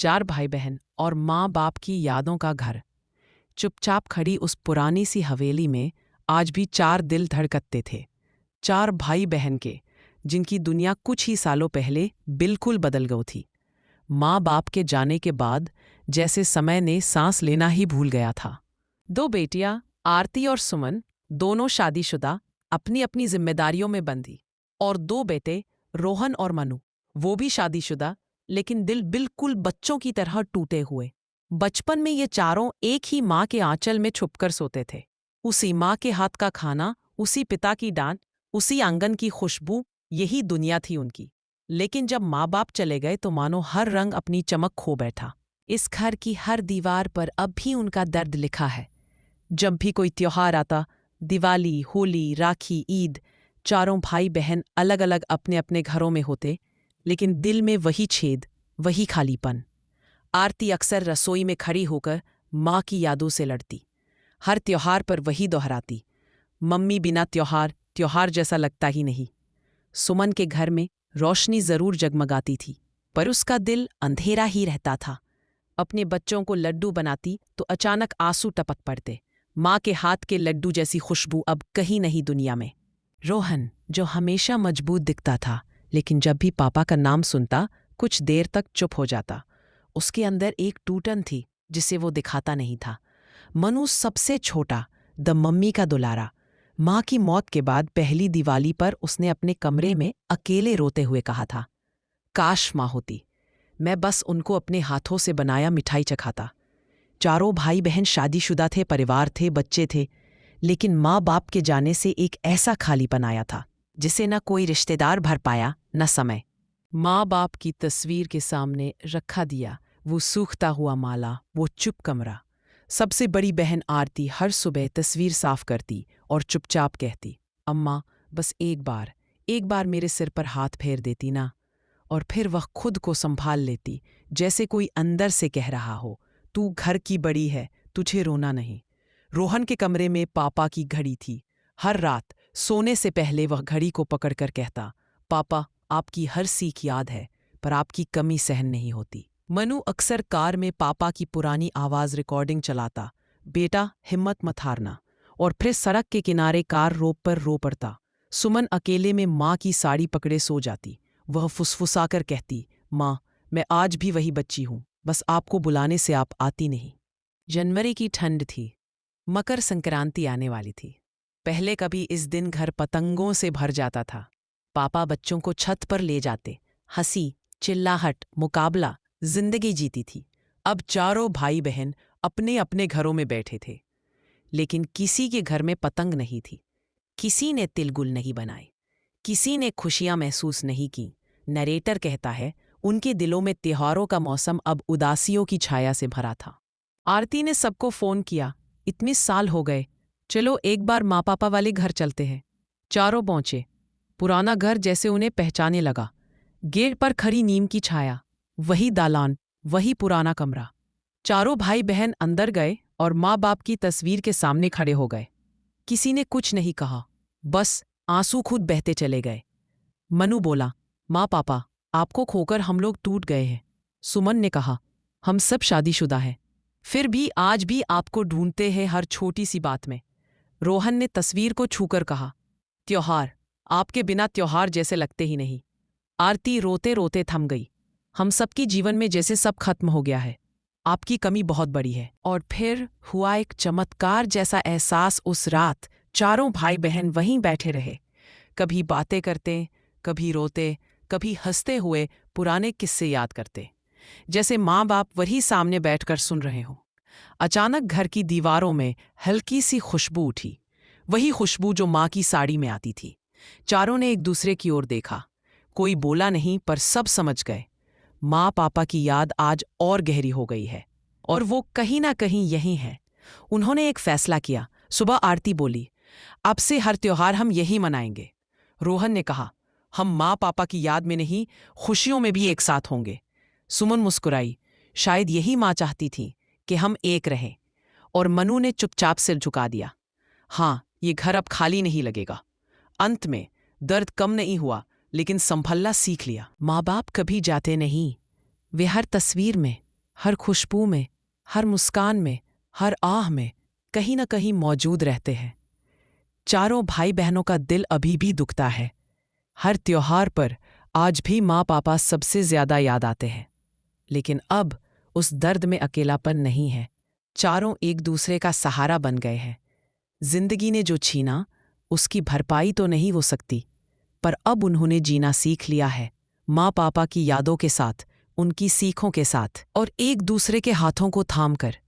4 भाई बहन और माँ बाप की यादों का घर। चुपचाप खड़ी उस पुरानी सी हवेली में आज भी 4 दिल धड़कते थे। 4 भाई बहन के, जिनकी दुनिया कुछ ही सालों पहले बिल्कुल बदल गई थी। माँ बाप के जाने के बाद जैसे समय ने सांस लेना ही भूल गया था। 2 बेटियां आरती और सुमन, दोनों शादीशुदा, अपनी अपनी जिम्मेदारियों में बंधी। और 2 बेटे रोहन और मनु, वो भी शादीशुदा, लेकिन दिल बिल्कुल बच्चों की तरह टूटे हुए। बचपन में ये चारों एक ही माँ के आंचल में छुपकर सोते थे। उसी माँ के हाथ का खाना, उसी पिता की डांट, उसी आंगन की खुशबू, यही दुनिया थी उनकी। लेकिन जब माँ बाप चले गए तो मानो हर रंग अपनी चमक खो बैठा। इस घर की हर दीवार पर अब भी उनका दर्द लिखा है। जब भी कोई त्योहार आता, दिवाली, होली, राखी, ईद, चारों भाई बहन अलग अलग अपने अपने घरों में होते, लेकिन दिल में वही छेद, वही खालीपन। आरती अक्सर रसोई में खड़ी होकर माँ की यादों से लड़ती। हर त्योहार पर वही दोहराती, मम्मी बिना त्योहार त्योहार जैसा लगता ही नहीं। सुमन के घर में रोशनी जरूर जगमगाती थी, पर उसका दिल अंधेरा ही रहता था। अपने बच्चों को लड्डू बनाती तो अचानक आंसू टपक पड़ते। माँ के हाथ के लड्डू जैसी खुशबू अब कहीं नहीं दुनिया में। रोहन, जो हमेशा मजबूत दिखता था, लेकिन जब भी पापा का नाम सुनता कुछ देर तक चुप हो जाता। उसके अंदर एक टूटन थी जिसे वो दिखाता नहीं था। मनु, सबसे छोटा, द मम्मी का दुलारा। माँ की मौत के बाद पहली दिवाली पर उसने अपने कमरे में अकेले रोते हुए कहा था, काश माँ होती, मैं बस उनको अपने हाथों से बनाया मिठाई चखाता। चारों भाई बहन शादीशुदा थे, परिवार थे, बच्चे थे, लेकिन माँ बाप के जाने से एक ऐसा खालीपन आया था जिसे न कोई रिश्तेदार भर पाया, न समय। माँ बाप की तस्वीर के सामने रखा दिया, वो सूखता हुआ माला, वो चुप कमरा। सबसे बड़ी बहन आरती हर सुबह तस्वीर साफ करती और चुपचाप कहती, अम्मा, बस एक बार मेरे सिर पर हाथ फेर देती ना। और फिर वह खुद को संभाल लेती, जैसे कोई अंदर से कह रहा हो, तू घर की बड़ी है, तुझे रोना नहीं। रोहन के कमरे में पापा की घड़ी थी। हर रात सोने से पहले वह घड़ी को पकड़कर कहता, पापा, आपकी हर सीख याद है, पर आपकी कमी सहन नहीं होती। मनु अक्सर कार में पापा की पुरानी आवाज रिकॉर्डिंग चलाता, बेटा हिम्मत मत हारना। और फिर सड़क के किनारे कार रोक पर रो पड़ता। सुमन अकेले में माँ की साड़ी पकड़े सो जाती। वह फुसफुसाकर कहती, माँ, मैं आज भी वही बच्ची हूँ, बस आपको बुलाने से आप आती नहीं। जनवरी की ठंड थी। मकर संक्रांति आने वाली थी। पहले कभी इस दिन घर पतंगों से भर जाता था। पापा बच्चों को छत पर ले जाते, हंसी, चिल्लाहट, मुकाबला, जिंदगी जीती थी। अब चारों भाई बहन अपने अपने घरों में बैठे थे, लेकिन किसी के घर में पतंग नहीं थी। किसी ने तिलगुल नहीं बनाए, किसी ने खुशियां महसूस नहीं की। नरेटर कहता है, उनके दिलों में त्योहारों का मौसम अब उदासियों की छाया से भरा था। आरती ने सबको फोन किया, इतने साल हो गए, चलो एक बार माँ पापा वाले घर चलते हैं। चारों पहुंचे। पुराना घर जैसे उन्हें पहचाने लगा। गेट पर खड़ी नीम की छाया, वही दालान, वही पुराना कमरा। चारों भाई बहन अंदर गए और माँ बाप की तस्वीर के सामने खड़े हो गए। किसी ने कुछ नहीं कहा, बस आंसू खुद बहते चले गए। मनु बोला, माँ पापा, आपको खोकर हम लोग टूट गए हैं। सुमन ने कहा, हम सब शादीशुदा हैं, फिर भी आज भी आपको ढूंढते हैं हर छोटी सी बात में। रोहन ने तस्वीर को छूकर कहा, त्योहार, आपके बिना त्योहार जैसे लगते ही नहीं। आरती रोते रोते थम गई। हम सबकी जीवन में जैसे सब खत्म हो गया है, आपकी कमी बहुत बड़ी है। और फिर हुआ एक चमत्कार जैसा एहसास। उस रात चारों भाई बहन वहीं बैठे रहे, कभी बातें करते, कभी रोते, कभी हंसते हुए पुराने किस्से याद करते, जैसे माँ बाप वही सामने बैठकर सुन रहे हों। अचानक घर की दीवारों में हल्की सी खुशबू उठी, वही खुशबू जो माँ की साड़ी में आती थी। चारों ने एक दूसरे की ओर देखा। कोई बोला नहीं, पर सब समझ गए, माँ पापा की याद आज और गहरी हो गई है, और वो कहीं ना कहीं यही है। उन्होंने एक फैसला किया। सुबह आरती बोली, अब से हर त्योहार हम यही मनाएंगे। रोहन ने कहा, हम माँ पापा की याद में नहीं, खुशियों में भी एक साथ होंगे। सुमन मुस्कुराई, शायद यही माँ चाहती थी कि हम एक रहें। और मनु ने चुपचाप सिर झुका दिया, हाँ, ये घर अब खाली नहीं लगेगा। अंत में दर्द कम नहीं हुआ, लेकिन संभलना सीख लिया। माँ बाप कभी जाते नहीं, वे हर तस्वीर में, हर खुशबू में, हर मुस्कान में, हर आह में कहीं न कहीं मौजूद रहते हैं। चारों भाई बहनों का दिल अभी भी दुखता है। हर त्योहार पर आज भी माँ पापा सबसे ज्यादा याद आते हैं। लेकिन अब उस दर्द में अकेलापन नहीं है। चारों एक दूसरे का सहारा बन गए हैं। जिंदगी ने जो छीना उसकी भरपाई तो नहीं हो सकती, पर अब उन्होंने जीना सीख लिया है, माँ पापा की यादों के साथ, उनकी सीखों के साथ और एक दूसरे के हाथों को थाम कर।